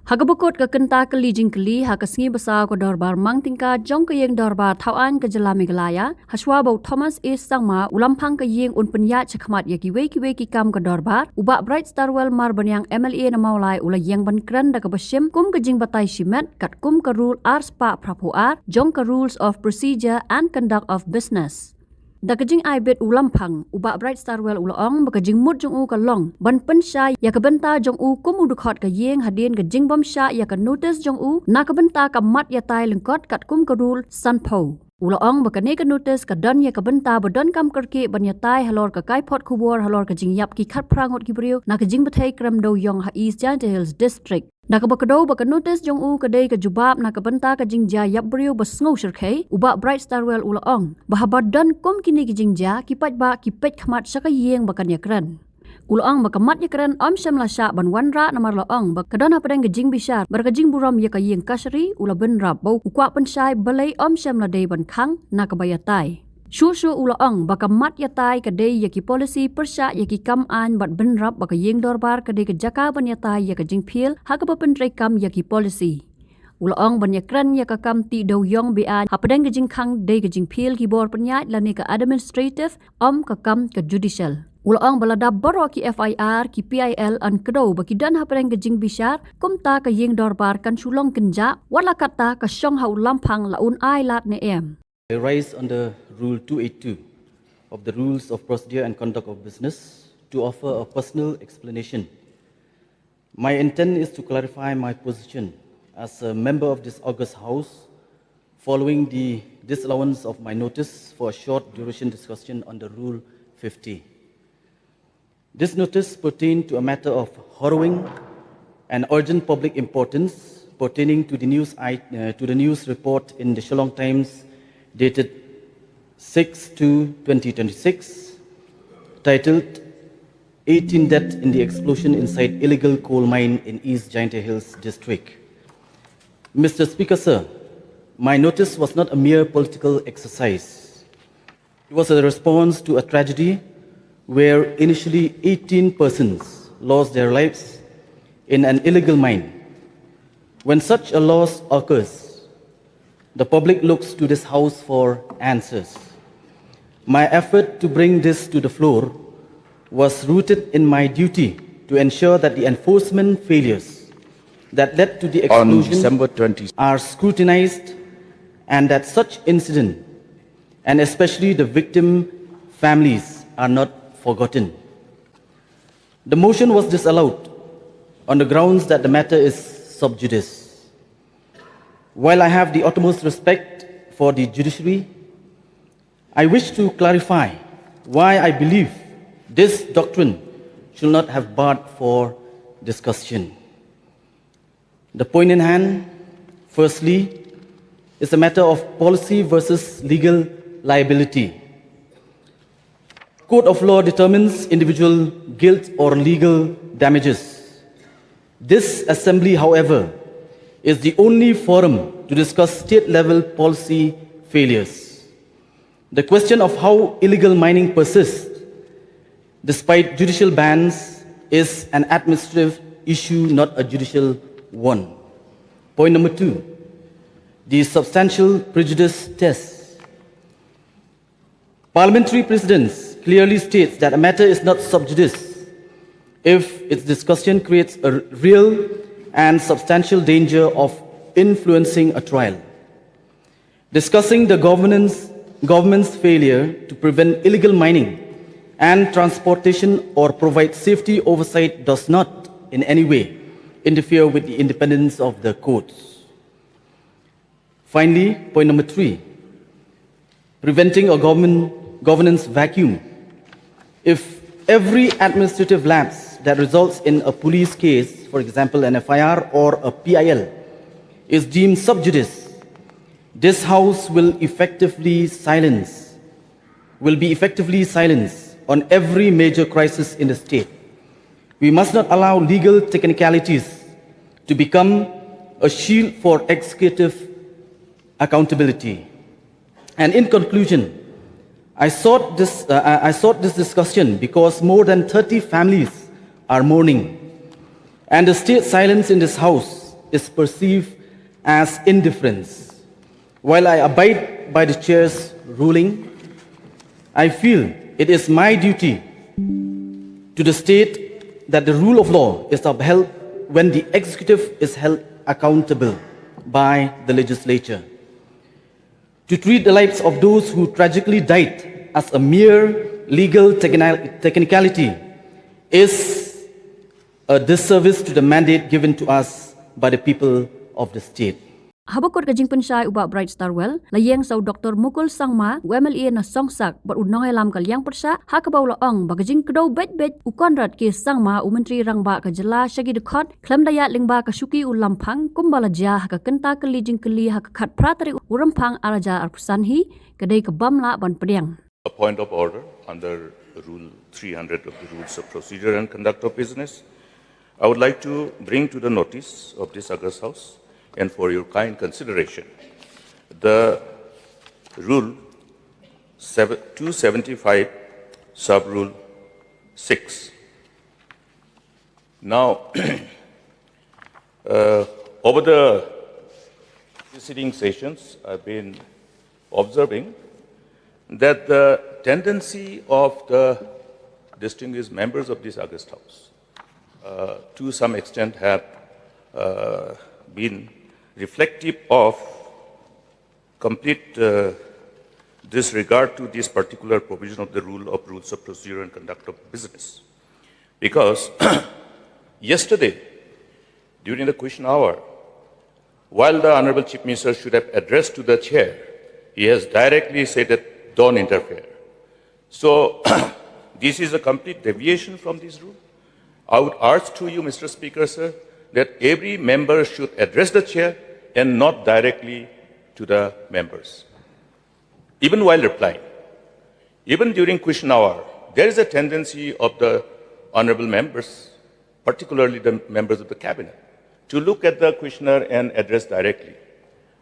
Hagabukot ka Kyntait ka lijing kali hakasingi basa ko dorbar mang tingka jong ka yeng dorbar thawan ka jala Meghalaya haswabo Thomas is sangma Lamphang ka yeng un penya chakmat yaki weki kam ka dorbar uba bright starwell mar banyang MLA na Mawlai ula yeng ban kran da ka bashim kum ka Bthei shimet kat kum ka rule ar spa prapu ar jong ka rules of procedure and conduct of business. Dakajing aibet Lamphang uba bright starwell ulaong bakajing mut jong u ka long ban Jingpynshai ya ka benta jong u kum udukot ka yeng hadien ka Jingbishar ya ka notice jong u na ka benta ka mat ya tai lengkot kat kum ka rule sanpo ulaong bakane ka notice ka don ya ka benta bodon kam karke ban ya tai halor ka kai pot kubor halor ka jingyap ki khat prangot ki brio na ka Bthei Krem do yong ha East Jingjia district. Nakabakado baka notice jong u kadai ka jubab nakabenta ka Jingjia yap brio basngo shirkhe uba bright starwell ulaong bahabad dan kom kini ki Jingjia kipat ba kipet khmat saka yeng bakan yakran ulaong bakamat yakran om shamla sha ban wanra namar laong bakadon hapadang ka Jingbishar barka jingburam ya ka yeng kashri ula benrap bau ukwa penshai balai om shamla dei ban khang nakabayatai Shu ulaong baka mat yatai kadai yaki policy persya yaki kam an bat benrap baka yeng dorbar kadai ke jaka ban yatai yaka jingpil haka papentrai kam yaki policy. Ulaong ban yakran yaka kam ti do yong bian hapadang ke jingkhang dai ke jingpil ki bor penyat lani ke administrative ka kam ke judicial. Ulaong balada boro ki FIR ki PIL an kedo baki dan hapadang ke Jingbishar kumta ke yeng dorbar kan Shillong Kenja wala kata ke Shong hau Lamphang laun ai lat ne em. I rise under Rule 282 of the Rules of Procedure and Conduct of Business to offer a personal explanation. My intent is to clarify my position as a member of this august House following the disallowance of my notice for a short duration discussion under Rule 50. This notice pertained to a matter of harrowing and urgent public importance pertaining to the news report in the Shillong Times dated 6/2/2026, titled 18 Death in the Explosion Inside Illegal Coal Mine in East Jingjia Hills District. Mr. Speaker, sir, my notice was not a mere political exercise. It was a response to a tragedy where initially 18 persons lost their lives in an illegal mine. When such a loss occurs, the public looks to this House for answers. My effort to bring this to the floor was rooted in my duty to ensure that the enforcement failures that led to the explosion are scrutinized and that such incident, and especially the victim families, are not forgotten. The motion was disallowed on the grounds that the matter is subjudice. While I have the utmost respect for the judiciary, I wish to clarify why I believe this doctrine should not have barred for discussion. The point in hand, firstly, is a matter of policy versus legal liability. Court of law determines individual guilt or legal damages. This assembly, however, is the only forum to discuss state-level policy failures. The question of how illegal mining persists despite judicial bans is an administrative issue, not a judicial one. Point number two, the substantial prejudice test. Parliamentary precedence clearly states that a matter is not subjudice if its discussion creates a real and substantial danger of influencing a trial. Discussing the government's failure to prevent illegal mining and transportation or provide safety oversight does not in any way interfere with the independence of the courts. Finally, point number three, preventing a governance vacuum. If every administrative lapse that results in a police case, for example, an FIR or a PIL, is deemed subjudice, this House will be effectively silenced on every major crisis in the state. We must not allow legal technicalities to become a shield for executive accountability. And in conclusion, I sought this discussion because more than 30 families are mourning, and the state silence in this House is perceived as indifference. While I abide by the chair's ruling, I feel it is my duty to the state that the rule of law is upheld when the executive is held accountable by the legislature. To treat the lives of those who tragically died as a mere legal technicality is a disservice to the mandate given to us by the people of the state. Habakot ka Jingpynshai uba Bright Starwell, layeng sau Dr. Mukul Sangma, MLA na songsak, bat unong elam kalyang persa, hakabaw laong bagajing kedaw bet-bet ukonrat ke Sangma umentri rangba ka jela syagi dekot, klem dayat lingba ka syuki Lamphang, kumbalaja haka kenta keli jingkeli haka kat pratari Lamphang araja arpusanhi, kadai ke bamla ban pedang. A point of order under Rule 300 of the Rules of Procedure and Conduct of Business. I would like to bring to the notice of this August House and for your kind consideration the Rule 275 Sub-Rule 6. Now, over the preceding sessions, I've been observing that the tendency of the distinguished members of this August House to some extent have been reflective of complete disregard to this particular provision of the Rules of Procedure and Conduct of Business. Because yesterday, during the question hour, while the Honorable Chief Minister should have addressed to the chair, he has directly said that don't interfere. So this is a complete deviation from this rule. I would urge to you, Mr. Speaker, sir, that every member should address the chair and not directly to the members. Even while replying, even during question hour, there is a tendency of the honorable members, particularly the members of the cabinet, to look at the questioner and address directly.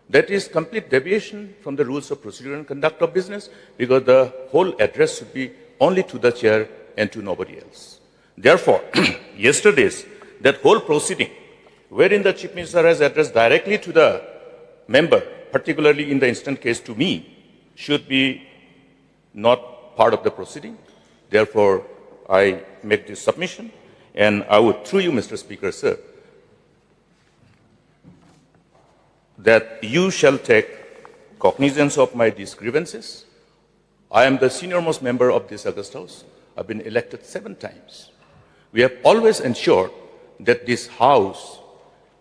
That is complete deviation from the Rules of Procedure and Conduct of Business, because the whole address should be only to the chair and to nobody else. Therefore, yesterday's that whole proceeding, wherein the Chief Minister has addressed directly to the member, particularly in the instant case to me, should be not part of the proceeding. Therefore, I make this submission, and I would, through you, Mr. Speaker, sir, that you shall take cognizance of my these grievances. I am the senior-most member of this August House. I've been elected 7 times. We have always ensured that this House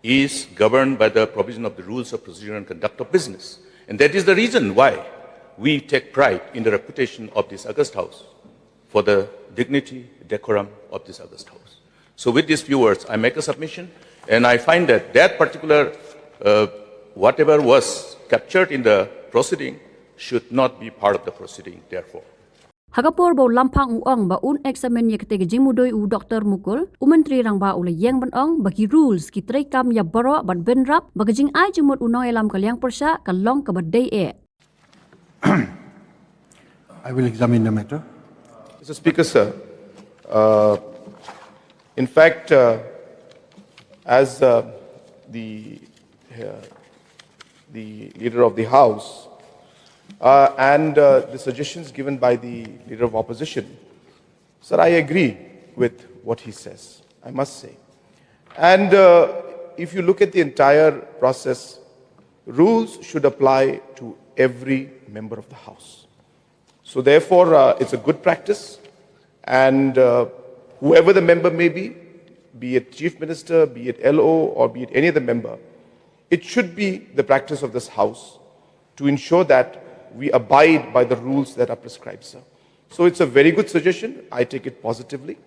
is governed by the provision of the Rules of Procedure and Conduct of Business. And that is the reason why we take pride in the reputation of this August House for the dignity, decorum of this August House. So with these few words, I make a submission, and I find that that particular whatever was captured in the proceeding should not be part of the proceeding, therefore. Hagapor bo Lamphang uong ba un examen ye kete jingmudoy u Dr. Mukul umentri rang ba ula yang ban ong bagi rules ki trekam ya baro ban benrap bagajing ai jumut unong elam kalyang persa kalong ka Bthei e. I will examine the matter. Mr. Speaker, sir, in fact, as the Leader of the House and the suggestions given by the Leader of Opposition, sir, I agree with what he says, I must say. And if you look at the entire process, rules should apply to every member of the House. So therefore, it's a good practice, and whoever the member may be it Chief Minister, be it LO, or be it any other member, it should be the practice of this House to ensure that we abide by the rules that are prescribed, sir. So it's a very good suggestion. I take it positively.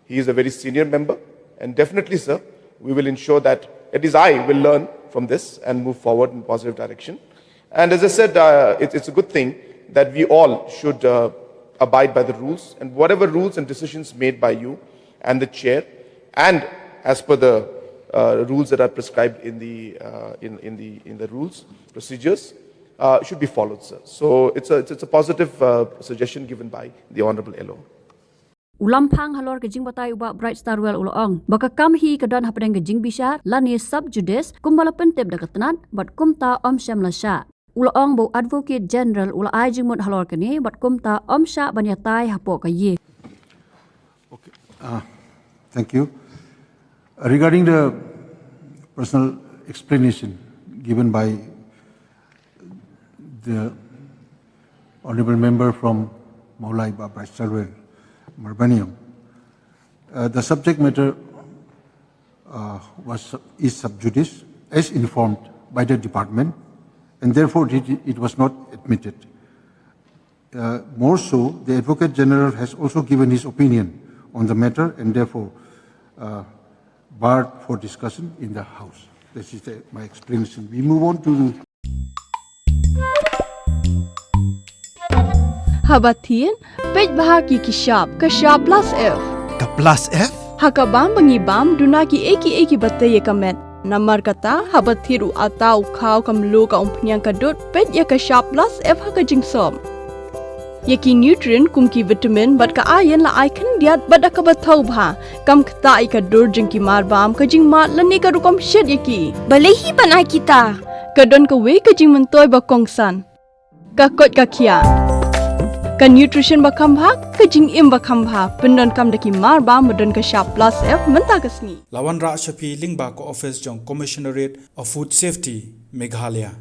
He is a very senior member, and definitely, sir, we will ensure that at least I will learn from this and move forward in positive direction. And as I said, it's a good thing that we all should abide by the rules, and whatever rules and decisions made by you and the chair, and as per the rules that are prescribed in the rules, procedures, should be followed, sir. So it's a positive suggestion given by the Honorable LO. Lamphang halor ke Bthei uba bright star well ulong. Baka kam hi kedan hapdeng ke Jingbishar lani subjudice kumbala pentep dakatnat bat kumta om syamlasha. Ulong bo advocate general ula ai jingmut halor kini bat kumta om sya banyatai hapo ka ye. Okay. Thank you. Regarding the personal explanation given by the honorable member from Mawlai Marbanium, the subject matter is subjudice as informed by the department, and therefore it was not admitted. More so, the Advocate General has also given his opinion on the matter and therefore barred for discussion in the House. This is my explanation. We move on to Habatin, pej bahagi kishab plus F. Ka plus F? Hakabam bangibam dunaki eki Bthei kamet. Namar kata habathiru atau kau kamlu ka umpnyang kadut pej ya kishab plus F haka jingsom. Yaki nutrient kumki vitamin bat ka ayan la icon diat bat ka bathau bha kam kta ka dur jingki marbam ka jingmat lani ka rukom shed yaki. Balehi banai kita. Kadon ka we ka jing mentoy ba kongsan. Ka kot ka kia. Ka nutrition ba khambha ka jing im ba khambha pendon kam daki marbam medon ka sharp plus F menta kasni. Lawan Ra Shafi Lingba ko office jong Commissionerate of Food Safety Meghalaya.